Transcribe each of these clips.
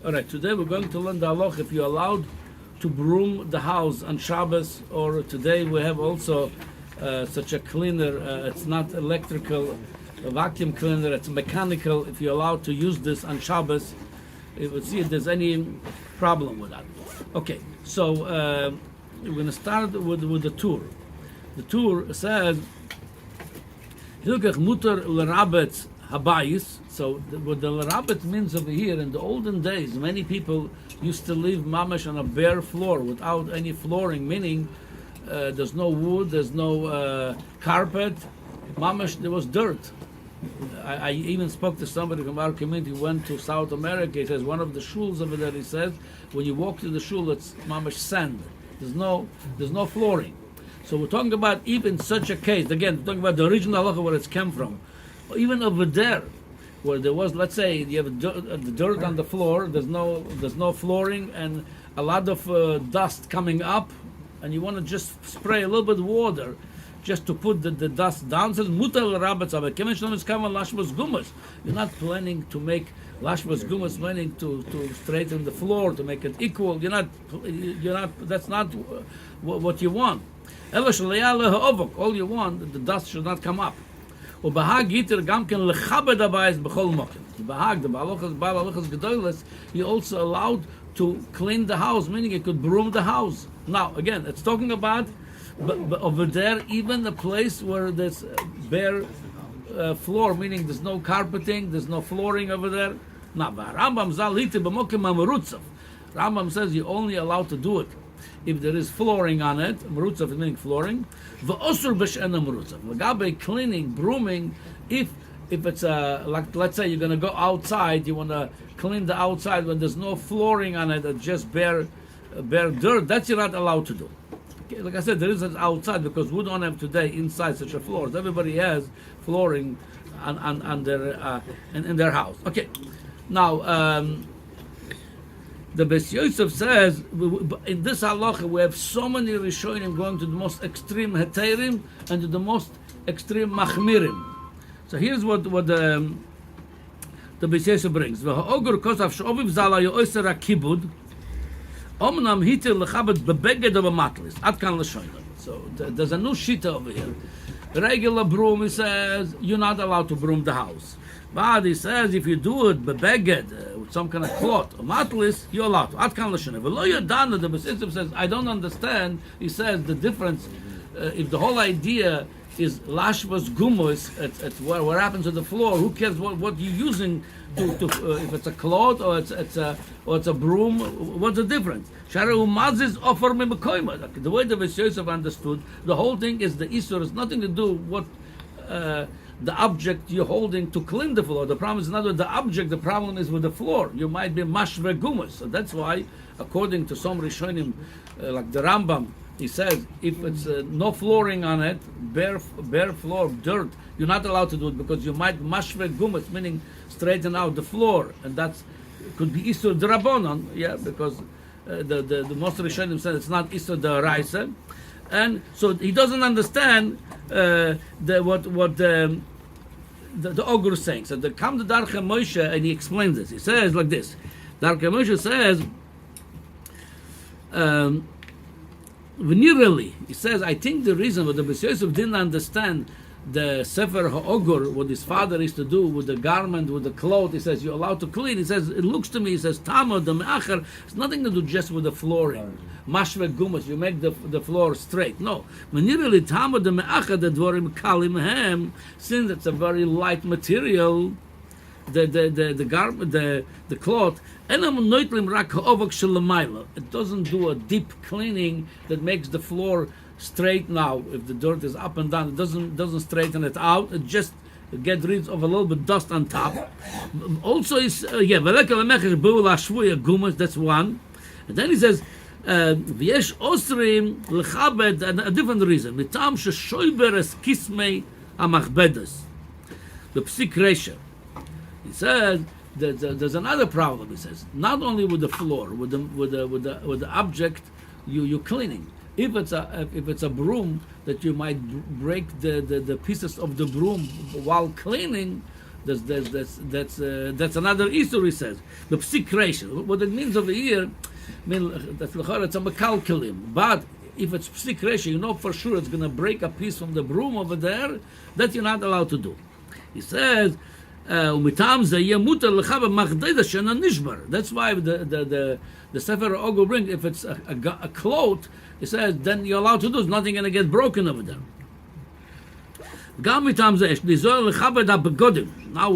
All right, today we're going to learn the halacha if you're allowed to broom the house on Shabbos, or today we have also such a cleaner. It's not electrical, a vacuum cleaner. It's mechanical. If you're allowed to use this on Shabbos, we'll see if there's any problem with that. Okay, so we're going to start with the tour. The tour says Hilkach mutar l'rabetz habayis. So what the l'rabetz means over here, in the olden days, many people used to live mamash on a bare floor without any flooring, meaning there's no wood, there's no carpet. Mamash, there was dirt. I even spoke to somebody from our community who went to South America. He says one of the shuls over there, he says, when you walk to the shul, it's mamash sand. There's no flooring. So we're talking about even such a case. Again, we're talking about the original halacha where it's come from. Even over there, where there was, let's say, you have the dirt on the floor, there's no flooring, and a lot of dust coming up, and you want to just spray a little bit of water just to put the dust down. It says mutal rabbits. You're not planning to make lashmas gumas, planning to straighten the floor to make it equal. You're not. That's not what you want. All you want, the dust should not come up. He also allowed to clean the house, meaning he could broom the house. Now, again, it's talking about but over there, even the place where there's bare floor, meaning there's no carpeting, there's no flooring over there. Now, Rambam says you're only allowed to do it if there is flooring on it. Merutzav is meaning flooring. Cleaning, brooming, if it's like, let's say you're going to go outside, you want to clean the outside when there's no flooring on it, it's just bare dirt, that's you're not allowed to do. Okay, like I said, there is an outside because we don't have today inside such a floor. Everybody has flooring on their in their house. Okay, now the Beis Yosef says in this halacha we have so many rishonim going to the most extreme heterim and to the most extreme machmirim. So here's what the Beis Yosef brings. V'ha'ogur kosav she'oviv zala yo'oser ha'kibud omnam hitir lechabed bebeged of a matlis atkan l'shoyim. So there's a new shita over here. Regular broom, he says, you're not allowed to broom the house. But he says if you do it bebeged with some kind of cloth or matlis, you're allowed to. Atkan l'shoyim. V'lo yodana, the Beis Yosef says, I don't understand. He says the difference. If the whole idea is lashvas gumos, it's what happens to the floor. Who cares what you're using to if it's a cloth or it's a broom? What's the difference? The way the Beis Yosef understood, the whole thing is the isur has nothing to do what the object you're holding to clean the floor. The problem is not with the object. The problem is with the floor. You might be mashve gumos. So that's why, according to some Rishonim, like the Rambam, he says if it's no flooring on it, bare floor, dirt, you're not allowed to do it because you might mashve gumas, meaning straighten out the floor, and that could be isur drabonon, because the most Rishonim said it's not isur daraisa, and so he doesn't understand what the Ogur is saying. So the come to Darcha Moshe and he explains this. He says like this. Darcha Moshe says. Venerally, he says, I think the reason why the Beis Yosef didn't understand the Sefer HaOgur, what his father used to do with the garment, with the cloth, he says, you're allowed to clean. He says, it looks to me, he says, Tama, the Me'acher, it's nothing to do just with the flooring. Mashve gumas, you make the floor straight. No. Venerally, Tama, the Me'acher, the Dvorim Kalim Hem, since it's a very light material, the garment, the cloth, it doesn't do a deep cleaning that makes the floor straight. Now, if the dirt is up and down, it doesn't straighten it out. It just gets rid of a little bit dust on top. Also, that's one. And then he says, v'yesh osrim lechabed, and a different reason. Mitam sheshoiber es kismei amachbedes. The psik resha. He says there's another problem. He says not only with the floor, with the object you're cleaning. If it's a broom that you might break the pieces of the broom while cleaning, That's another issue. He says the psik reisha. What it means over here, that's it's a mekalkelim. But if it's psik reisha, you know for sure it's going to break a piece from the broom over there. That you're not allowed to do. He says. That's why the Sefer Ogo brings, if it's a cloth, it says then you're allowed to do. There's nothing going to get broken over there. Now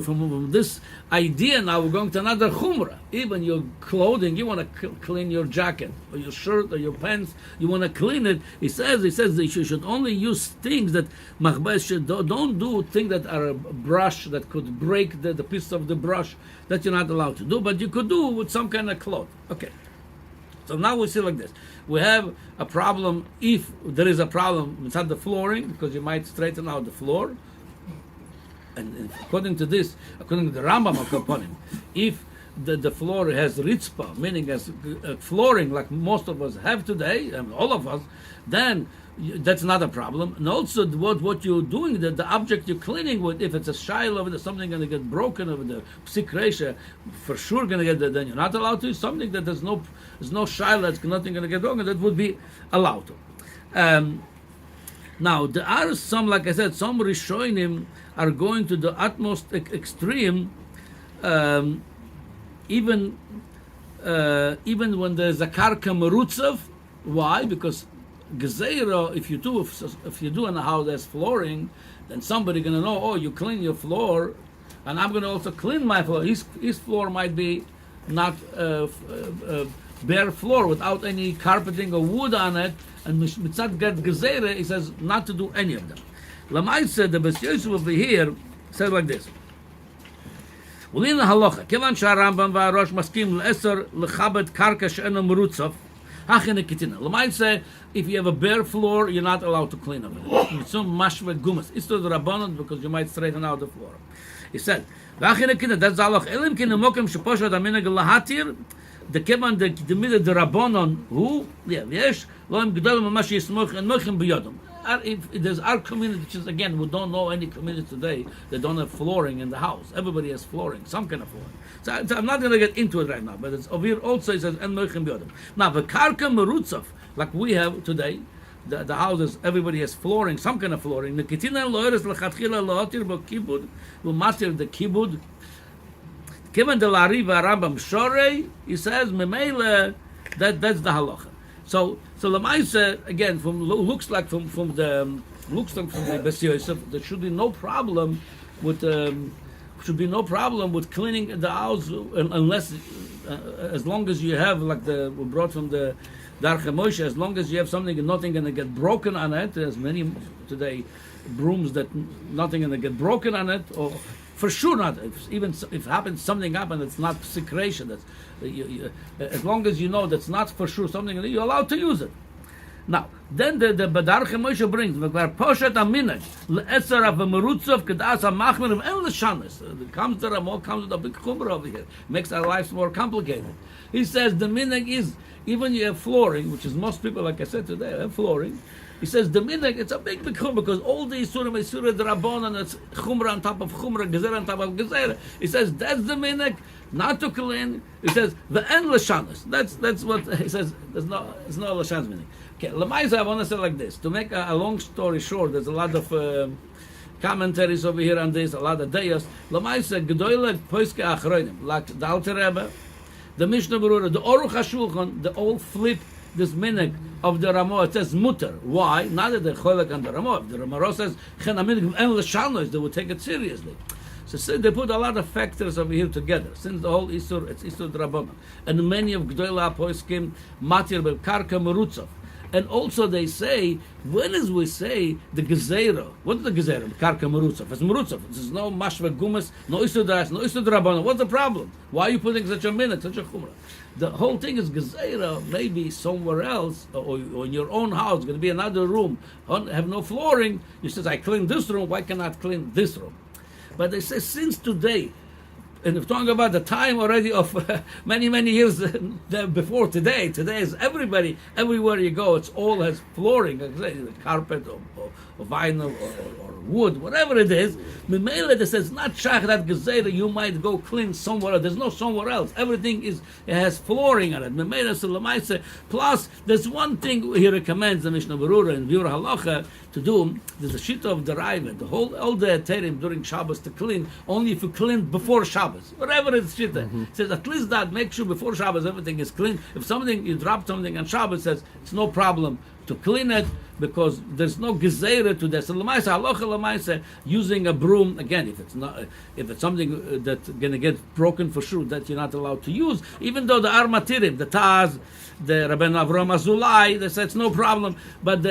from this idea, now we're going to another chumrah. Even your clothing, you want to clean your jacket or your shirt or your pants, you want to clean it. He says that you should only use things that don't do things that are a brush that could break the piece of the brush that you're not allowed to do, but you could do with some kind of cloth. Okay. So now we see like this. We have a problem if there is a problem inside the flooring, because you might straighten out the floor. And according to this, according to the Rambam Akaponim, if the floor has ritzpah, meaning as flooring like most of us have today, and all of us, then that's not a problem. And also what you're doing, the object you're cleaning with, if it's a shiloh over there, something going to get broken over the psik reisha, for sure going to get that, then you're not allowed to use something that there's no shiloh, that's nothing going to get broken, that would be allowed to. Now, there are some, like I said, some Rishonim are going to the utmost extreme, even when there's a karka merutzav. Why? Because gezeira, if you do in a house there's flooring, then somebody gonna know, oh, you clean your floor, and I'm gonna also clean my floor. His floor might be not bare floor without any carpeting or wood on it, and mitzad get gezeira, he says not to do any of them. Lamaisa, the Bes Yosef over here says like this. Ulin halacha, kivan sharambam va'arosh maskim le'eser lechabed karka she'ena merutzav. Lamaisa, if you have a bare floor, you're not allowed to clean them. It's so mashvet gumas. It's to the rabbanon because you might straighten out the floor. He said, that's zalach elim kin mokem sheposhat aminag lahatir. The kevan the middle the rabbanon who yes loim gedol mamash yismoch and mochem biyodom. If there's our community, which is again, we don't know any community today that don't have flooring in the house. Everybody has flooring, some kind of flooring. So I'm not going to get into it right now, but it's over here also it says en mochem biyodom. Now the karka merutzav, like we have today, the houses, everybody has flooring, some kind of flooring. The kitina loeres lechatchila loatir bo kibud u'matir the kibud. Given the lariva Rambam Shorei, he says memele that's the halacha. So Lamaisa again looks like from the Bes Yosef, there should be no problem with cleaning the house unless as long as you have like we brought from the Darche Moshe, as long as you have something and nothing going to get broken on it. There's many today brooms that nothing going to get broken on it, or for sure not. If happens something happens, it's not secretion. That's as long as you know that's not for sure something, you're allowed to use it. Now, then the Darche Moshe brings poshet aminag le'eser of a merutzav kedas hamachmer of el l'shanis. Comes the Ramo, comes the big chumrah over here, makes our lives more complicated. He says the minhag is even you have flooring, which is most people, like I said today, have flooring. He says the minhag, it's a big chumrah because all the Yisurim the Rabban, and it's chumrah on top of chumrah, gezer on top of gezer. He says that's the minhag, not to clean. He says the en l'shanis. That's what he says. It's no l'shanis minhag. Okay, Lamaisa, I want to say like this. To make a long story short, there's a lot of commentaries over here on this, a lot of dayas. Lamaisa, gedoyle poiske achronim, like the Alter Rebbe, the Mishnah Berurah, the Aruch HaShulchan, they all flip this minhag of the Ramah. It says mutter. Why? Not that they're cholek on the Ramah. If the Ramah says chen aminig en l'shanos, they would take it seriously. So they put a lot of factors over here together. Since the whole Isur, it's Isur Drabbana. And many of Gdoila Poiskim, Matir Bel Karka Merutzav. And also they say, when as we say the Gezerah, what is the Gezerah? Karka Merutzav. It's Merutzav. There's no Mashva Gumas, no Isur Das, no Isur Drabbana. What's the problem? Why are you putting such a minute, such a Chumrah? The whole thing is Gezerah, maybe somewhere else, or in your own house, going to be another room, have no flooring. You says, I clean this room, why cannot clean this room? But they say, since today, and if talking about the time already of many years before today. Today is everybody, everywhere you go, it's all has flooring, like I say, carpet or vinyl or wood, whatever it is. Memele, this is not shach that gezerah. You might go clean somewhere else. There's no somewhere else. Everything it has flooring on it. Memele Sulamaisa. Plus, there's one thing he recommends the Mishnah Berurah and Biur Halacha to do. There's a shita of the Raiva. All the Terim during Shabbos to clean only if you clean before Shabbos. Whatever it's shita. It says at least that make sure before Shabbos everything is clean. If you drop something on Shabbos, says it's no problem to clean it because there's no gezerah to this. So Lamaisa, halacha lamaisa, using a broom again. If it's something that's gonna get broken for sure, that you're not allowed to use. Even though the armatirim, the Taz, the Rabbeinu Avram Azulai, they say it's no problem. But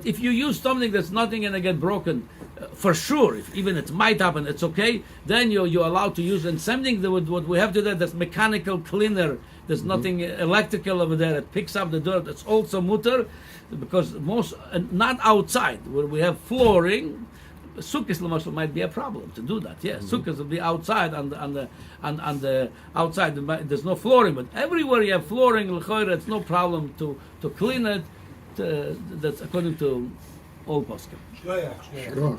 if you use something that's nothing gonna get broken, for sure, even it might happen, it's okay. Then you're allowed to use. And something that what we have today, that's mechanical cleaner. There's nothing electrical over there. It picks up the dirt. It's also mutter, because not outside where we have flooring. Sukkahs might be a problem to do that. Yeah, sukkahs will be outside on the outside. There's no flooring, but everywhere you have flooring, it's no problem to clean it. That's according to all poskim. Sure.